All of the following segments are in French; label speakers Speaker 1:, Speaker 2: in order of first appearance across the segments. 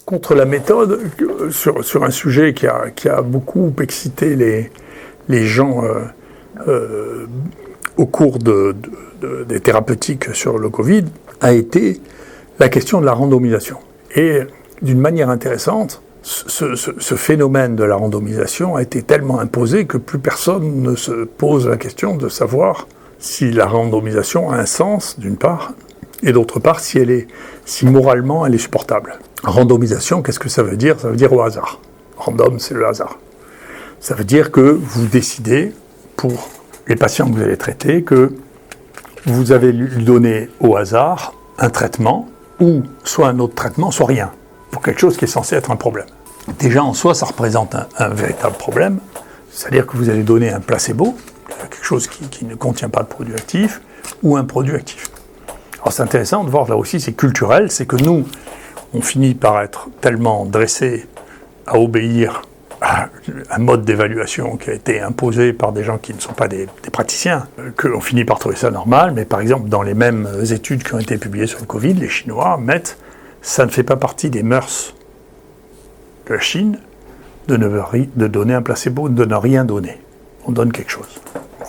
Speaker 1: contre la méthode sur un sujet qui a beaucoup excité les gens au cours des thérapeutiques sur le Covid, a été la question de la randomisation. Et d'une manière intéressante, ce phénomène de la randomisation a été tellement imposé que plus personne ne se pose la question de savoir si la randomisation a un sens, d'une part, et d'autre part, si moralement elle est supportable. Randomisation, qu'est-ce que ça veut dire ? Ça veut dire au hasard. Random, c'est le hasard. Ça veut dire que vous décidez, pour les patients que vous allez traiter, que vous avez lui donné au hasard un traitement, ou soit un autre traitement, soit rien, pour quelque chose qui est censé être un problème. Déjà en soi, ça représente un véritable problème, c'est-à-dire que vous allez donner un placebo, quelque chose qui ne contient pas de produit actif, ou un produit actif. Alors c'est intéressant de voir, là aussi c'est culturel, c'est que nous, on finit par être tellement dressés à obéir à un mode d'évaluation qui a été imposé par des gens qui ne sont pas des praticiens, qu'on finit par trouver ça normal, mais par exemple dans les mêmes études qui ont été publiées sur le Covid, les Chinois mettent, ça ne fait pas partie des mœurs de la Chine de donner un placebo, de ne rien donner. On donne quelque chose.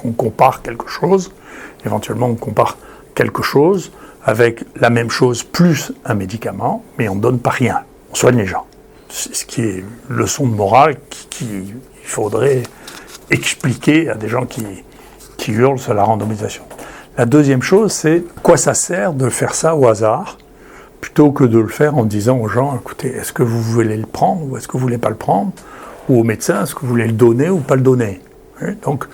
Speaker 1: On compare quelque chose, éventuellement on compare quelque chose avec la même chose plus un médicament, mais on ne donne pas rien. On soigne les gens. C'est ce qui est une leçon de morale qu'il faudrait expliquer à des gens qui hurlent sur la randomisation. La deuxième chose, c'est à quoi ça sert de faire ça au hasard, plutôt que de le faire en disant aux gens, écoutez, est-ce que vous voulez le prendre ou est-ce que vous ne voulez pas le prendre ? Ou au médecin, est-ce que vous voulez le donner ou pas le donner ? Donc,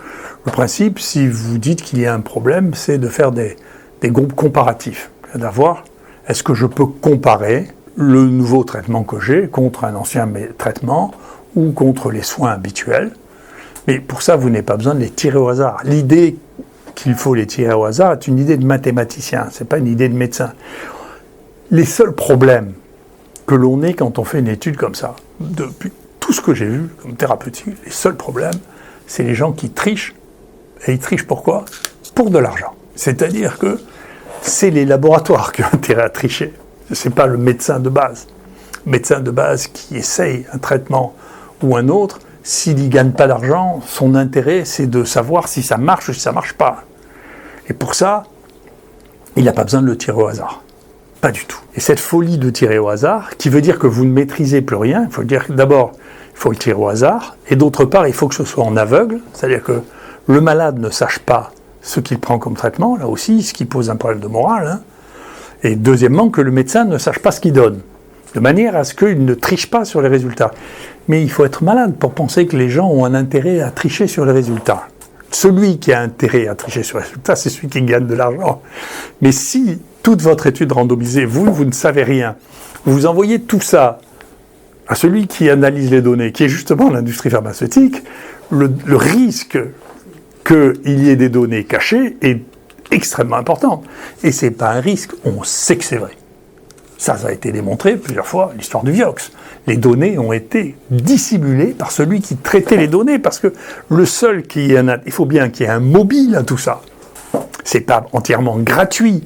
Speaker 1: le principe, si vous dites qu'il y a un problème, c'est de faire des groupes comparatifs. D'avoir, est-ce que je peux comparer le nouveau traitement que j'ai contre un ancien traitement ou contre les soins habituels ? Mais pour ça, vous n'avez pas besoin de les tirer au hasard. L'idée qu'il faut les tirer au hasard est une idée de mathématicien, ce n'est pas une idée de médecin. Les seuls problèmes que l'on ait quand on fait une étude comme ça, depuis tout ce que j'ai vu comme thérapeutique, les seuls problèmes, c'est les gens qui trichent. Et ils trichent pourquoi ? Pour de l'argent. C'est-à-dire que c'est les laboratoires qui ont intérêt à tricher. Ce n'est pas le médecin de base. Le médecin de base qui essaye un traitement ou un autre, s'il n'y gagne pas d'argent, son intérêt, c'est de savoir si ça marche ou si ça ne marche pas. Et pour ça, il n'a pas besoin de le tirer au hasard. Pas du tout. Et cette folie de tirer au hasard, qui veut dire que vous ne maîtrisez plus rien, il faut dire que d'abord, il faut le tirer au hasard, et d'autre part, il faut que ce soit en aveugle, c'est-à-dire que le malade ne sache pas ce qu'il prend comme traitement, là aussi, ce qui pose un problème de morale, et deuxièmement, que le médecin ne sache pas ce qu'il donne, de manière à ce qu'il ne triche pas sur les résultats. Mais il faut être malade pour penser que les gens ont un intérêt à tricher sur les résultats. Celui qui a intérêt à tricher sur les résultats, c'est celui qui gagne de l'argent. Mais si toute votre étude randomisée, vous ne savez rien, vous envoyez tout ça à celui qui analyse les données, qui est justement l'industrie pharmaceutique, le risque qu'il y ait des données cachées est extrêmement important. Et ce n'est pas un risque, on sait que c'est vrai. Ça a été démontré plusieurs fois, l'histoire du Vioxx. Les données ont été dissimulées par celui qui traitait les données, parce que le seul il faut bien qu'il y ait un mobile à tout ça. C'est pas entièrement gratuit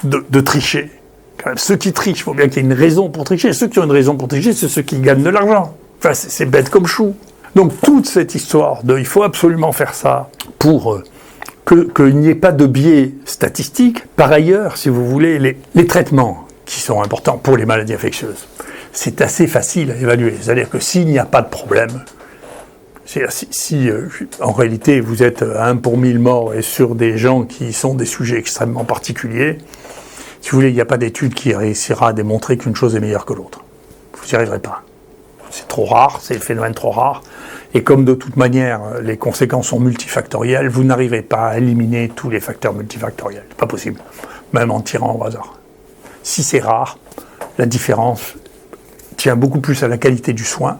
Speaker 1: de tricher. Quand même, ceux qui trichent, il faut bien qu'il y ait une raison pour tricher. Ceux qui ont une raison pour tricher, c'est ceux qui gagnent de l'argent. Enfin, c'est bête comme chou. Donc toute cette histoire de il faut absolument faire ça pour qu'il n'y ait pas de biais statistique. Par ailleurs, si vous voulez, les traitements qui sont importants pour les maladies infectieuses, c'est assez facile à évaluer. C'est-à-dire que s'il n'y a pas de problème, si en réalité vous êtes à 1 pour 1000 morts et sur des gens qui sont des sujets extrêmement particuliers, si vous voulez, il n'y a pas d'étude qui réussira à démontrer qu'une chose est meilleure que l'autre. Vous n'y arriverez pas. C'est trop rare, c'est le phénomène trop rare. Et comme de toute manière, les conséquences sont multifactorielles, vous n'arrivez pas à éliminer tous les facteurs multifactoriels. C'est pas possible, même en tirant au hasard. Si c'est rare, la différence tient beaucoup plus à la qualité du soin,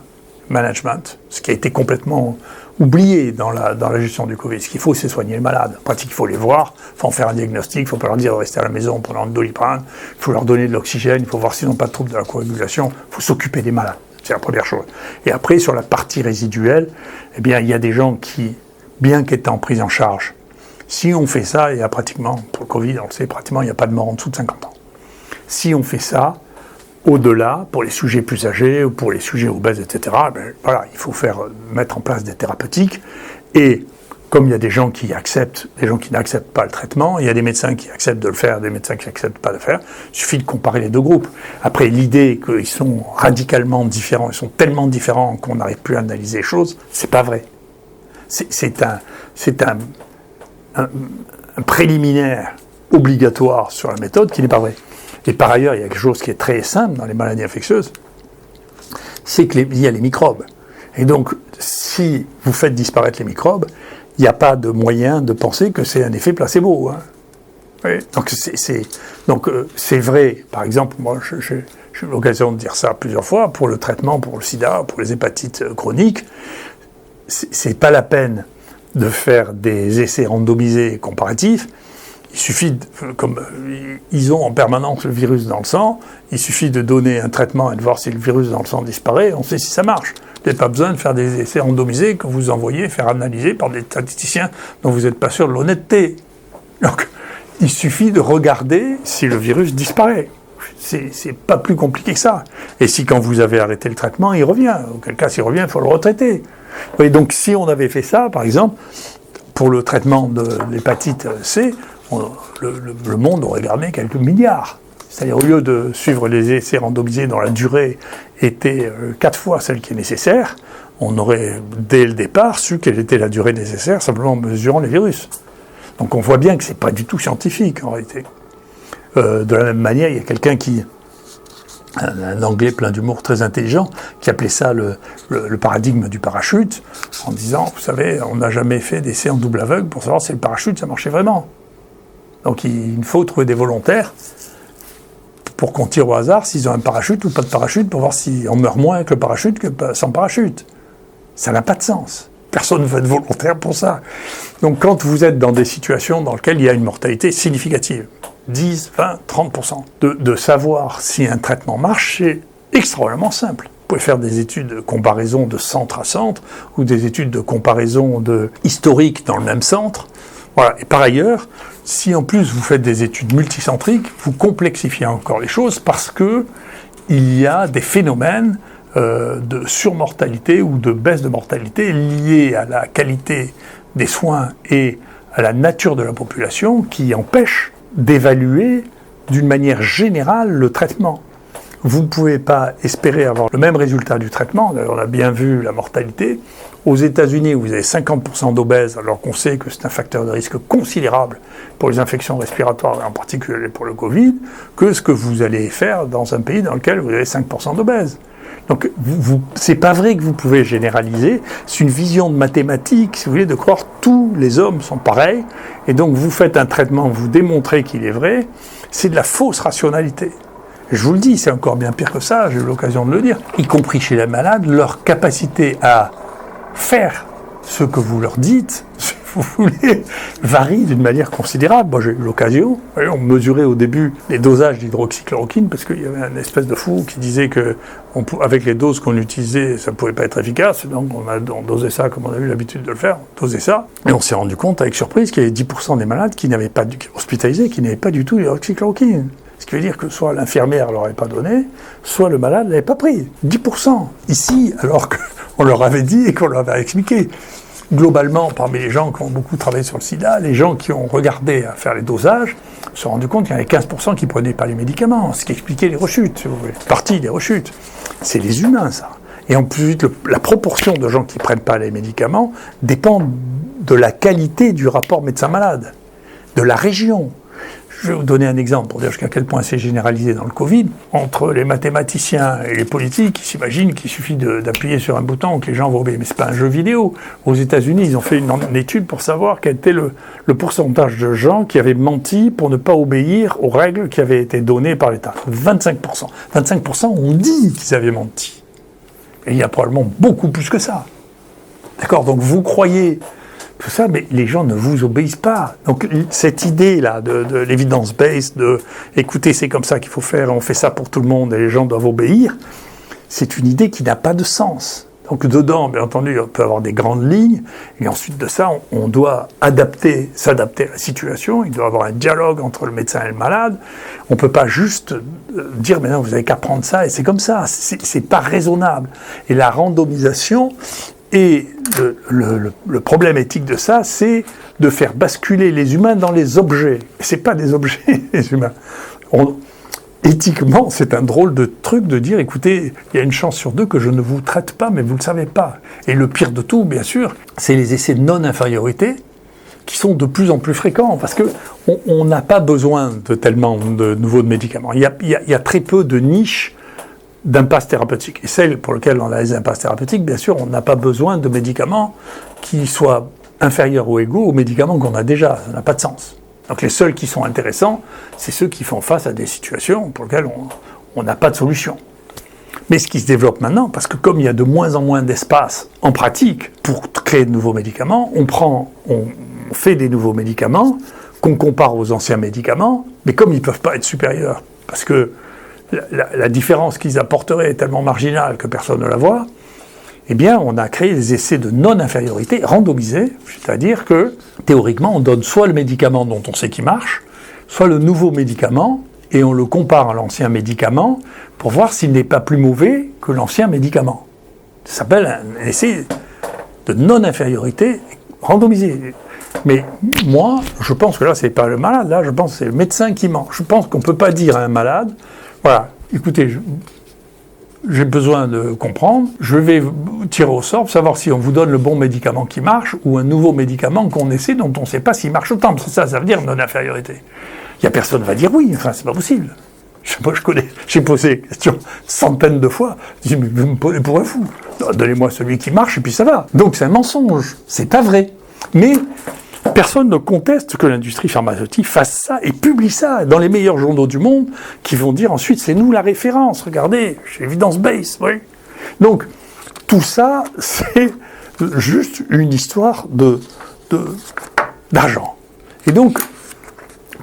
Speaker 1: management, ce qui a été complètement oublié dans la gestion du Covid. Ce qu'il faut, c'est soigner les malades. En pratique, il faut les voir, il faut en faire un diagnostic, il ne faut pas leur dire de rester à la maison en prenant de Doliprane, il faut leur donner de l'oxygène, il faut voir s'ils n'ont pas de troubles de la coagulation, il faut s'occuper des malades. C'est la première chose. Et après, sur la partie résiduelle, eh bien, il y a des gens qui, bien qu'étant pris en charge, si on fait ça, il y a pratiquement, pour le Covid, on le sait, pratiquement, il n'y a pas de mort en dessous de 50 ans. Si on fait ça, au-delà, pour les sujets plus âgés ou pour les sujets obèses, etc., voilà, il faut mettre en place des thérapeutiques. Et comme il y a des gens qui acceptent, des gens qui n'acceptent pas le traitement, il y a des médecins qui acceptent de le faire, des médecins qui n'acceptent pas de le faire, il suffit de comparer les deux groupes. Après, l'idée qu'ils sont radicalement différents, ils sont tellement différents qu'on n'arrive plus à analyser les choses, c'est pas vrai. C'est un préliminaire obligatoire sur la méthode qui n'est pas vrai. Et par ailleurs, il y a quelque chose qui est très simple dans les maladies infectieuses, c'est qu'il y a les microbes. Et donc, si vous faites disparaître les microbes, il n'y a pas de moyen de penser que c'est un effet placebo. Hein. Oui. Donc c'est vrai, par exemple, moi j'ai eu l'occasion de dire ça plusieurs fois, pour le traitement, pour le sida, pour les hépatites chroniques, c'est pas la peine de faire des essais randomisés comparatifs. Il suffit, comme ils ont en permanence le virus dans le sang, il suffit de donner un traitement et de voir si le virus dans le sang disparaît, on sait si ça marche. Vous n'avez pas besoin de faire des essais randomisés que vous envoyez faire analyser par des statisticiens dont vous n'êtes pas sûr de l'honnêteté. Donc, il suffit de regarder si le virus disparaît. C'est pas plus compliqué que ça. Et si quand vous avez arrêté le traitement, il revient. Auquel cas, s'il revient, il faut le retraiter. Et donc, si on avait fait ça, par exemple, pour le traitement de l'hépatite C, le monde aurait gagné quelques milliards. C'est-à-dire, au lieu de suivre les essais randomisés dont la durée était 4 fois celle qui est nécessaire, on aurait, dès le départ, su quelle était la durée nécessaire, simplement en mesurant les virus. Donc on voit bien que ce n'est pas du tout scientifique, en réalité. De la même manière, il y a quelqu'un un Anglais plein d'humour, très intelligent, qui appelait ça le paradigme du parachute, en disant, vous savez, on n'a jamais fait d'essai en double aveugle pour savoir si le parachute, ça marchait vraiment. Donc il faut trouver des volontaires pour qu'on tire au hasard s'ils ont un parachute ou pas de parachute, pour voir si on meurt moins avec le parachute que sans parachute. Ça n'a pas de sens. Personne ne veut être volontaire pour ça. Donc quand vous êtes dans des situations dans lesquelles il y a une mortalité significative, 10, 20, 30%, de savoir si un traitement marche, c'est extrêmement simple. Vous pouvez faire des études de comparaison de centre à centre, ou des études de comparaison historique dans le même centre. Voilà. Et par ailleurs, si en plus vous faites des études multicentriques, vous complexifiez encore les choses parce que il y a des phénomènes de surmortalité ou de baisse de mortalité liés à la qualité des soins et à la nature de la population qui empêchent d'évaluer d'une manière générale le traitement. Vous ne pouvez pas espérer avoir le même résultat du traitement. D'ailleurs, on a bien vu la mortalité. Aux États-Unis, où vous avez 50% d'obèses, alors qu'on sait que c'est un facteur de risque considérable pour les infections respiratoires, et en particulier pour le Covid, que ce que vous allez faire dans un pays dans lequel vous avez 5% d'obèses. Donc, c'est pas vrai que vous pouvez généraliser. C'est une vision de mathématiques, si vous voulez, de croire que tous les hommes sont pareils. Et donc, vous faites un traitement, vous démontrez qu'il est vrai. C'est de la fausse rationalité. Je vous le dis, c'est encore bien pire que ça, j'ai eu l'occasion de le dire. Y compris chez les malades, leur capacité à faire ce que vous leur dites, si vous voulez, varie d'une manière considérable. Moi, j'ai eu l'occasion, on mesurait au début les dosages d'hydroxychloroquine, parce qu'il y avait un espèce de fou qui disait que avec les doses qu'on utilisait, ça ne pouvait pas être efficace, donc on dosait ça comme on a eu l'habitude de le faire, on dosait ça, et on s'est rendu compte avec surprise qu'il y avait 10% des malades qui n'avaient pas hospitalisés, qui n'avaient pas du tout l'hydroxychloroquine. Ce qui veut dire que soit l'infirmière ne leur avait pas donné, soit le malade ne l'avait pas pris. 10%. Ici, alors qu'on leur avait dit et qu'on leur avait expliqué. Globalement, parmi les gens qui ont beaucoup travaillé sur le sida, les gens qui ont regardé à faire les dosages se sont rendus compte qu'il y en avait 15% qui ne prenaient pas les médicaments, ce qui expliquait les rechutes, si vous voulez. Partie des rechutes. C'est les humains, ça. Et en plus, la proportion de gens qui ne prennent pas les médicaments dépend de la qualité du rapport médecin-malade, de la région. Je vais vous donner un exemple pour dire jusqu'à quel point c'est généralisé dans le Covid. Entre les mathématiciens et les politiques, ils s'imaginent qu'il suffit d'appuyer sur un bouton que les gens vont obéir. Mais ce n'est pas un jeu vidéo. Aux États-Unis, ils ont fait une étude pour savoir quel était le pourcentage de gens qui avaient menti pour ne pas obéir aux règles qui avaient été données par l'État. 25%. 25% ont dit qu'ils avaient menti. Et il y a probablement beaucoup plus que ça. D'accord ? Donc vous croyez tout ça, mais les gens ne vous obéissent pas. Donc cette idée-là de l'évidence-based, de écoutez, c'est comme ça qu'il faut faire, on fait ça pour tout le monde et les gens doivent obéir, c'est une idée qui n'a pas de sens. Donc dedans, bien entendu, on peut avoir des grandes lignes, et ensuite de ça, on doit s'adapter à la situation, il doit y avoir un dialogue entre le médecin et le malade. On ne peut pas juste dire, mais non, vous n'avez qu'à prendre ça, et c'est comme ça, c'est pas raisonnable. Et la randomisation, et le problème éthique de ça, c'est de faire basculer les humains dans les objets. Ce n'est pas des objets, les humains. Éthiquement, c'est un drôle de truc de dire, écoutez, il y a une chance sur 2 que je ne vous traite pas, mais vous ne le savez pas. Et le pire de tout, bien sûr, c'est les essais de non-infériorité qui sont de plus en plus fréquents, parce qu'on n'a pas besoin de tellement de nouveaux médicaments. Il y a très peu de niches d'impasse thérapeutique. Et celles pour lesquelles on a les impasses thérapeutiques, bien sûr, on n'a pas besoin de médicaments qui soient inférieurs ou égaux aux médicaments qu'on a déjà. Ça n'a pas de sens. Donc les seuls qui sont intéressants, c'est ceux qui font face à des situations pour lesquelles on n'a pas de solution. Mais ce qui se développe maintenant, parce que comme il y a de moins en moins d'espace en pratique pour créer de nouveaux médicaments, on fait des nouveaux médicaments qu'on compare aux anciens médicaments, mais comme ils ne peuvent pas être supérieurs, parce que la différence qu'ils apporteraient est tellement marginale que personne ne la voit, eh bien, on a créé des essais de non-infériorité randomisés, c'est-à-dire que, théoriquement, on donne soit le médicament dont on sait qu'il marche, soit le nouveau médicament, et on le compare à l'ancien médicament pour voir s'il n'est pas plus mauvais que l'ancien médicament. Ça s'appelle un essai de non-infériorité randomisé. Mais moi, je pense que là, c'est pas le malade, là, je pense que c'est le médecin qui ment. Je pense qu'on ne peut pas dire à un malade, voilà, écoutez, j'ai besoin de comprendre, je vais tirer au sort pour savoir si on vous donne le bon médicament qui marche ou un nouveau médicament qu'on essaie dont on ne sait pas s'il marche autant. C'est ça veut dire non-infériorité. Il n'y a personne qui va dire oui, enfin c'est pas possible. J'ai posé la question centaines de fois, je dis mais vous me prenez pour un fou. Donnez-moi celui qui marche et puis ça va. Donc c'est un mensonge, c'est pas vrai. Mais personne ne conteste que l'industrie pharmaceutique fasse ça et publie ça dans les meilleurs journaux du monde qui vont dire ensuite c'est nous la référence, regardez, chez Evidence Base. Oui. Donc tout ça c'est juste une histoire d'argent. Et donc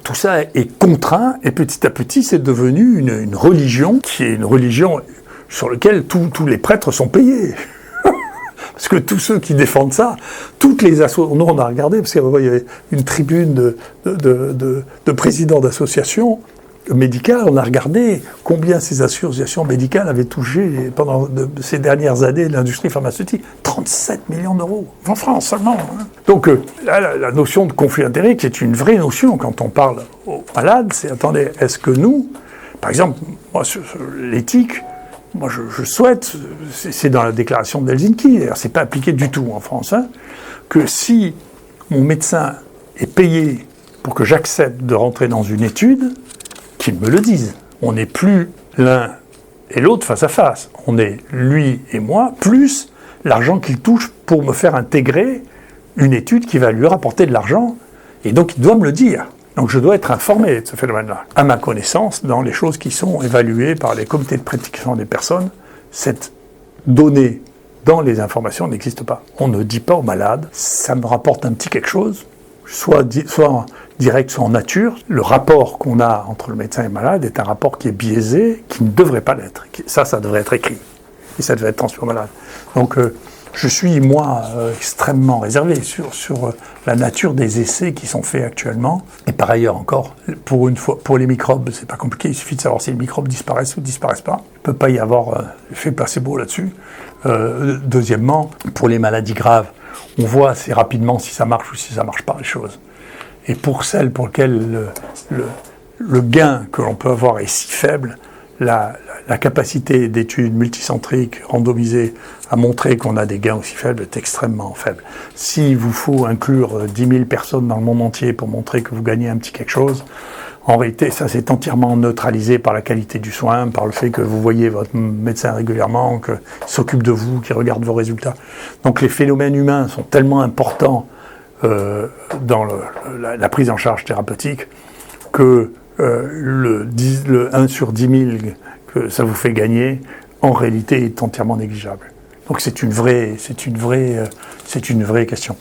Speaker 1: tout ça est contraint et petit à petit c'est devenu une religion qui est une religion sur laquelle tous les prêtres sont payés. Parce que tous ceux qui défendent ça, toutes les associations, nous on a regardé, parce qu'il y avait une tribune de présidents d'associations médicales, on a regardé combien ces associations médicales avaient touché pendant ces dernières années l'industrie pharmaceutique. 37 millions d'euros, en France seulement. Hein. Donc là, la notion de conflit d'intérêts, qui est une vraie notion quand on parle aux malades, c'est, attendez, est-ce que nous, par exemple, moi sur l'éthique, moi, je souhaite, c'est dans la déclaration d'Helsinki, d'ailleurs, c'est pas appliqué du tout en France, hein, que si mon médecin est payé pour que j'accepte de rentrer dans une étude, qu'il me le dise. On n'est plus l'un et l'autre face à face. On est lui et moi, plus l'argent qu'il touche pour me faire intégrer une étude qui va lui rapporter de l'argent, et donc il doit me le dire. Donc je dois être informé de ce phénomène-là. À ma connaissance, dans les choses qui sont évaluées par les comités de prédiction des personnes, cette donnée dans les informations n'existe pas. On ne dit pas aux malades, ça me rapporte un petit quelque chose, soit en direct, soit en nature. Le rapport qu'on a entre le médecin et le malade est un rapport qui est biaisé, qui ne devrait pas l'être. Ça devrait être écrit. Et ça devrait être transmis au malade. Donc je suis, moi, extrêmement réservé sur la nature des essais qui sont faits actuellement. Et par ailleurs encore, pour les microbes, c'est pas compliqué, il suffit de savoir si les microbes disparaissent ou disparaissent pas. Il ne peut pas y avoir effet placebo là-dessus. Deuxièmement, pour les maladies graves, on voit assez rapidement si ça marche ou si ça marche pas les choses. Et pour celles pour lesquelles le gain que l'on peut avoir est si faible, la capacité d'études multicentriques, randomisées, à montrer qu'on a des gains aussi faibles est extrêmement faible. S'il vous faut inclure 10 000 personnes dans le monde entier pour montrer que vous gagnez un petit quelque chose, en réalité, ça c'est entièrement neutralisé par la qualité du soin, par le fait que vous voyez votre médecin régulièrement, qu'il s'occupe de vous, qu'il regarde vos résultats. Donc les phénomènes humains sont tellement importants dans la prise en charge thérapeutique que le 1 sur 10 000 que ça vous fait gagner, en réalité, est entièrement négligeable. Donc c'est une vraie question.